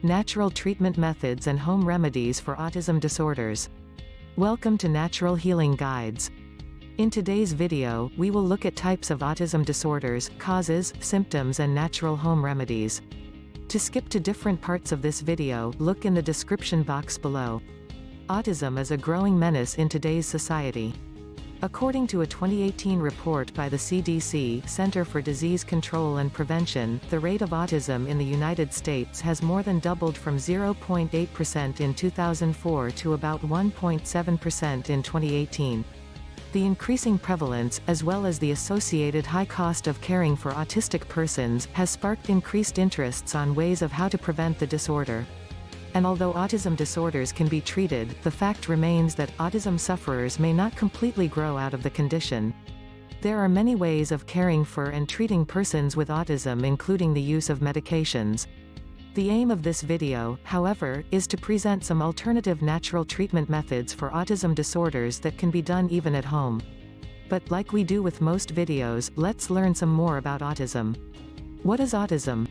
Natural treatment methods and home remedies for autism disorders. Welcome to Natural Healing Guides. In today's video, we will look at types of autism disorders, causes, symptoms and natural home remedies. To skip to different parts of this video, look in the description box below. Autism is a growing menace in today's society. According to a 2018 report by the CDC, Center for Disease Control and Prevention, the rate of autism in the United States has more than doubled from 0.8% in 2004 to about 1.7% in 2018. The increasing prevalence, as well as the associated high cost of caring for autistic persons, has sparked increased interests on ways of how to prevent the disorder. And although autism disorders can be treated, the fact remains that autism sufferers may not completely grow out of the condition. There are many ways of caring for and treating persons with autism, including the use of medications. The aim of this video, however, is to present some alternative natural treatment methods for autism disorders that can be done even at home. But, like we do with most videos, let's learn some more about autism. What is autism?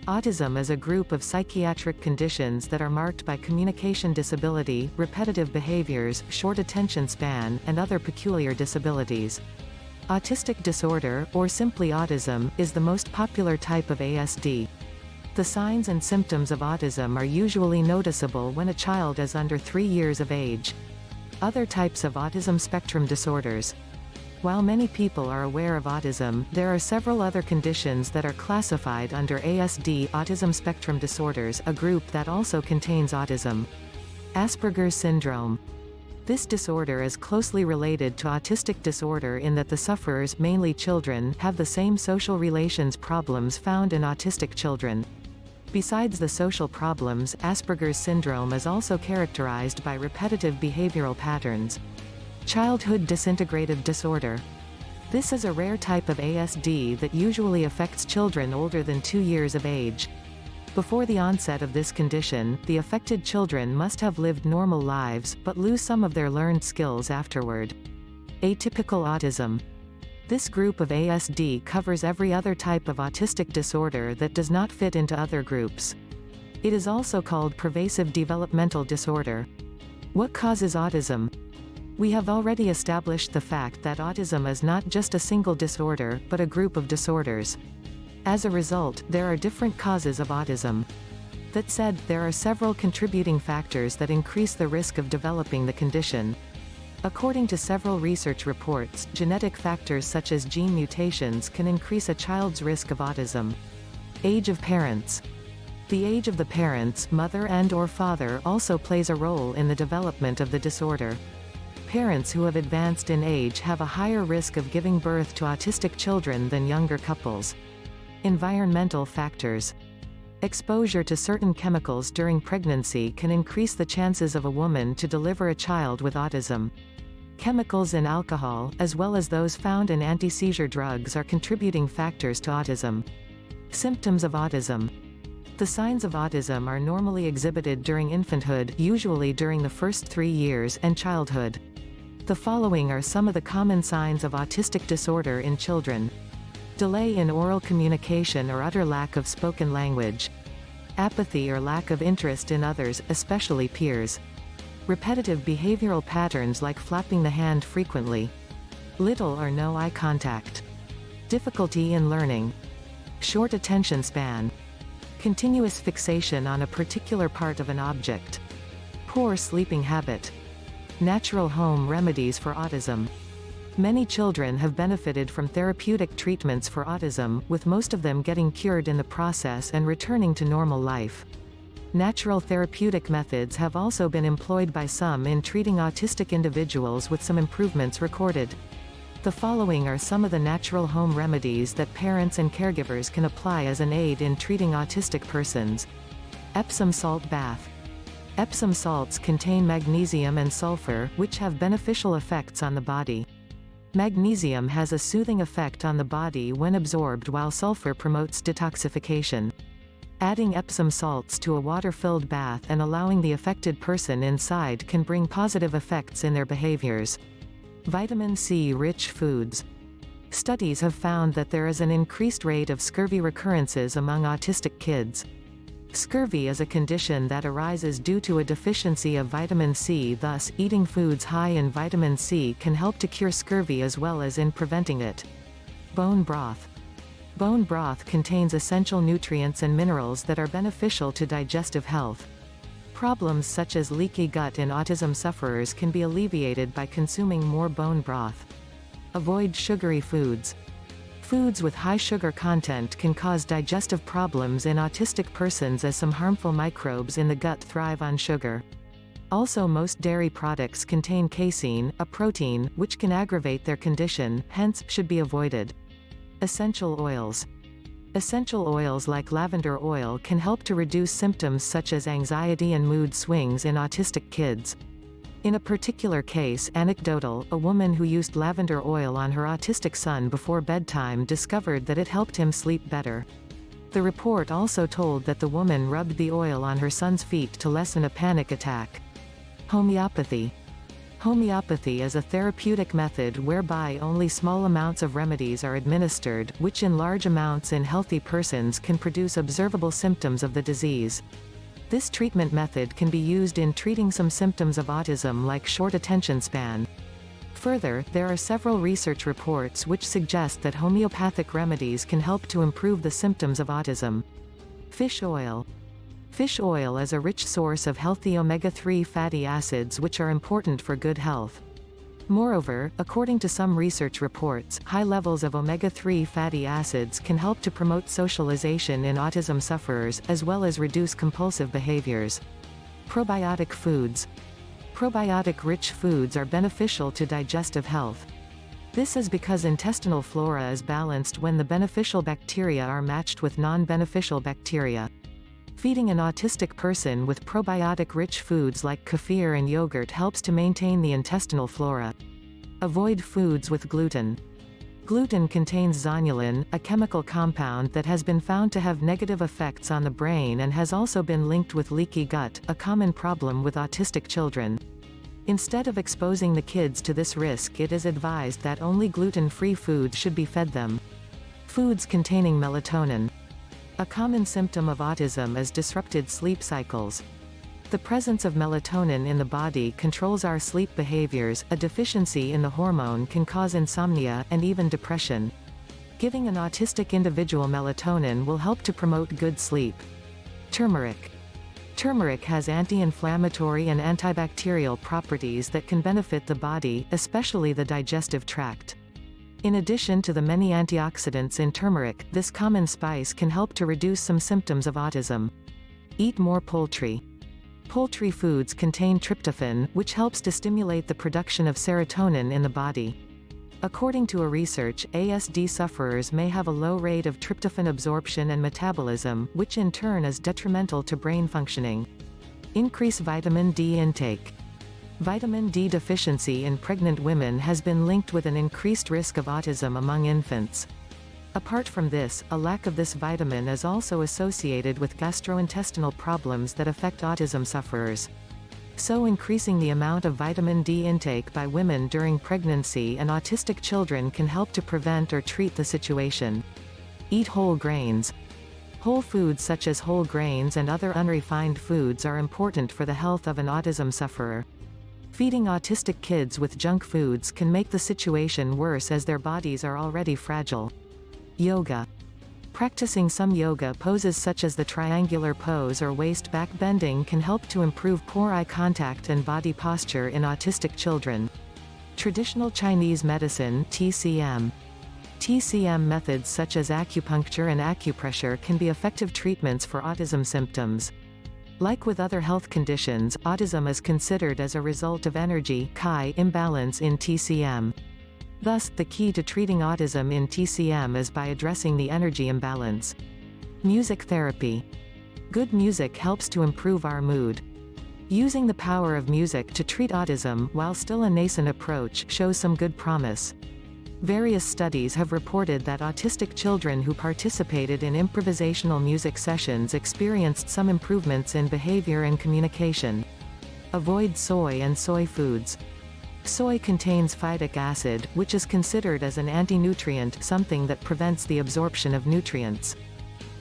Autism is a group of psychiatric conditions that are marked by communication disability, repetitive behaviors, short attention span, and other peculiar disabilities. Autistic disorder, or simply autism, is the most popular type of ASD. The signs and symptoms of autism are usually noticeable when a child is under 3 years of age. Other types of autism spectrum disorders. While many people are aware of autism, there are several other conditions that are classified under ASD, Autism Spectrum Disorders, a group that also contains autism. Asperger's syndrome. This disorder is closely related to autistic disorder in that the sufferers, mainly children, have the same social relations problems found in autistic children. Besides the social problems, Asperger's syndrome is also characterized by repetitive behavioral patterns. Childhood disintegrative disorder. This is a rare type of ASD that usually affects children older than 2 years of age. Before the onset of this condition, the affected children must have lived normal lives, but lose some of their learned skills afterward. Atypical autism. This group of ASD covers every other type of autistic disorder that does not fit into other groups. It is also called pervasive developmental disorder. What causes autism? We have already established the fact that autism is not just a single disorder, but a group of disorders. As a result, there are different causes of autism. That said, there are several contributing factors that increase the risk of developing the condition. According to several research reports, genetic factors such as gene mutations can increase a child's risk of autism. Age of parents. The age of the parents, mother and/or father, also plays a role in the development of the disorder. Parents who have advanced in age have a higher risk of giving birth to autistic children than younger couples. Environmental factors. Exposure to certain chemicals during pregnancy can increase the chances of a woman to deliver a child with autism. Chemicals in alcohol, as well as those found in anti-seizure drugs, are contributing factors to autism. Symptoms of autism. The signs of autism are normally exhibited during infanthood, usually during the first 3 years, and childhood. The following are some of the common signs of autistic disorder in children. Delay in oral communication or utter lack of spoken language. Apathy or lack of interest in others, especially peers. Repetitive behavioral patterns like flapping the hand frequently. Little or no eye contact. Difficulty in learning. Short attention span. Continuous fixation on a particular part of an object. Poor sleeping habit. Natural home remedies for autism. Many children have benefited from therapeutic treatments for autism, with most of them getting cured in the process and returning to normal life. Natural therapeutic methods have also been employed by some in treating autistic individuals, with some improvements recorded. The following are some of the natural home remedies that parents and caregivers can apply as an aid in treating autistic persons. Epsom salt bath. Epsom salts contain magnesium and sulfur, which have beneficial effects on the body. Magnesium has a soothing effect on the body when absorbed, while sulfur promotes detoxification. Adding Epsom salts to a water-filled bath and allowing the affected person inside can bring positive effects in their behaviors. Vitamin C-rich foods. Studies have found that there is an increased rate of scurvy recurrences among autistic kids. Scurvy is a condition that arises due to a deficiency of vitamin C, thus, eating foods high in vitamin C can help to cure scurvy as well as in preventing it. Bone broth. Bone broth contains essential nutrients and minerals that are beneficial to digestive health. Problems such as leaky gut in autism sufferers can be alleviated by consuming more bone broth. Avoid sugary foods. Foods with high sugar content can cause digestive problems in autistic persons as some harmful microbes in the gut thrive on sugar. Also, most dairy products contain casein, a protein, which can aggravate their condition, hence, should be avoided. Essential oils. Essential oils like lavender oil can help to reduce symptoms such as anxiety and mood swings in autistic kids. In a particular case, anecdotal, a woman who used lavender oil on her autistic son before bedtime discovered that it helped him sleep better. The report also told that the woman rubbed the oil on her son's feet to lessen a panic attack. Homeopathy. Homeopathy is a therapeutic method whereby only small amounts of remedies are administered, which in large amounts in healthy persons can produce observable symptoms of the disease. This treatment method can be used in treating some symptoms of autism like short attention span. Further, there are several research reports which suggest that homeopathic remedies can help to improve the symptoms of autism. Fish oil. Fish oil is a rich source of healthy omega-3 fatty acids which are important for good health. Moreover, according to some research reports, high levels of omega-3 fatty acids can help to promote socialization in autism sufferers, as well as reduce compulsive behaviors. Probiotic foods. Probiotic-rich foods are beneficial to digestive health. This is because intestinal flora is balanced when the beneficial bacteria are matched with non-beneficial bacteria. Feeding an autistic person with probiotic-rich foods like kefir and yogurt helps to maintain the intestinal flora. Avoid foods with gluten. Gluten contains zonulin, a chemical compound that has been found to have negative effects on the brain and has also been linked with leaky gut, a common problem with autistic children. Instead of exposing the kids to this risk, it is advised that only gluten-free foods should be fed them. Foods containing melatonin. A common symptom of autism is disrupted sleep cycles. The presence of melatonin in the body controls our sleep behaviors. A deficiency in the hormone can cause insomnia, and even depression. Giving an autistic individual melatonin will help to promote good sleep. Turmeric. Turmeric has anti-inflammatory and antibacterial properties that can benefit the body, especially the digestive tract. In addition to the many antioxidants in turmeric, this common spice can help to reduce some symptoms of autism. Eat more poultry. Poultry foods contain tryptophan, which helps to stimulate the production of serotonin in the body. According to a research, ASD sufferers may have a low rate of tryptophan absorption and metabolism, which in turn is detrimental to brain functioning. Increase vitamin D intake. Vitamin D deficiency in pregnant women has been linked with an increased risk of autism among infants. Apart from this, a lack of this vitamin is also associated with gastrointestinal problems that affect autism sufferers. So increasing the amount of vitamin D intake by women during pregnancy and autistic children can help to prevent or treat the situation. Eat whole grains. Whole foods such as whole grains and other unrefined foods are important for the health of an autism sufferer. Feeding autistic kids with junk foods can make the situation worse as their bodies are already fragile. Yoga. Practicing some yoga poses such as the triangular pose or waist back bending can help to improve poor eye contact and body posture in autistic children. Traditional Chinese medicine (TCM). TCM methods such as acupuncture and acupressure can be effective treatments for autism symptoms. Like with other health conditions, autism is considered as a result of energy (Chi) imbalance in TCM. Thus, the key to treating autism in TCM is by addressing the energy imbalance. Music therapy. Good music helps to improve our mood. Using the power of music to treat autism, while still a nascent approach, shows some good promise. Various studies have reported that autistic children who participated in improvisational music sessions experienced some improvements in behavior and communication. Avoid soy and soy foods. Soy contains phytic acid, which is considered as an anti-nutrient, something that prevents the absorption of nutrients.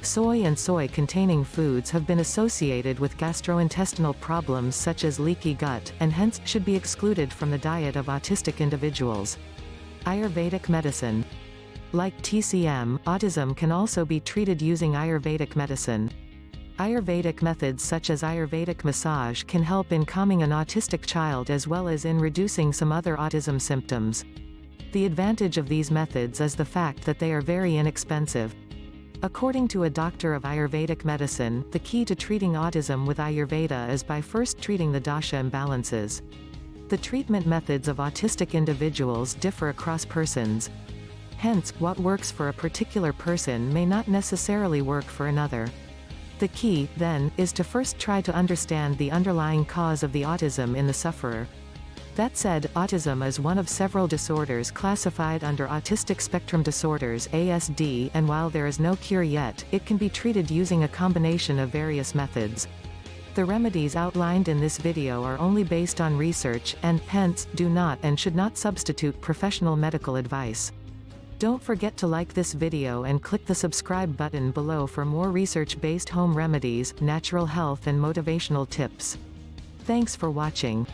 soy and soy-containing foods have been associated with gastrointestinal problems such as leaky gut, and hence, should be excluded from the diet of autistic individuals. Ayurvedic medicine. Like TCM, autism can also be treated using Ayurvedic medicine. Ayurvedic methods such as Ayurvedic massage can help in calming an autistic child as well as in reducing some other autism symptoms. The advantage of these methods is the fact that they are very inexpensive. According to a doctor of Ayurvedic medicine, the key to treating autism with Ayurveda is by first treating the dosha imbalances. The treatment methods of autistic individuals differ across persons. Hence, what works for a particular person may not necessarily work for another. The key, then, is to first try to understand the underlying cause of the autism in the sufferer. That said, autism is one of several disorders classified under Autistic Spectrum Disorders (ASD), and while there is no cure yet, it can be treated using a combination of various methods. The remedies outlined in this video are only based on research, and, hence, do not and should not substitute professional medical advice. Don't forget to like this video and click the subscribe button below for more research-based home remedies, natural health and motivational tips. Thanks for watching.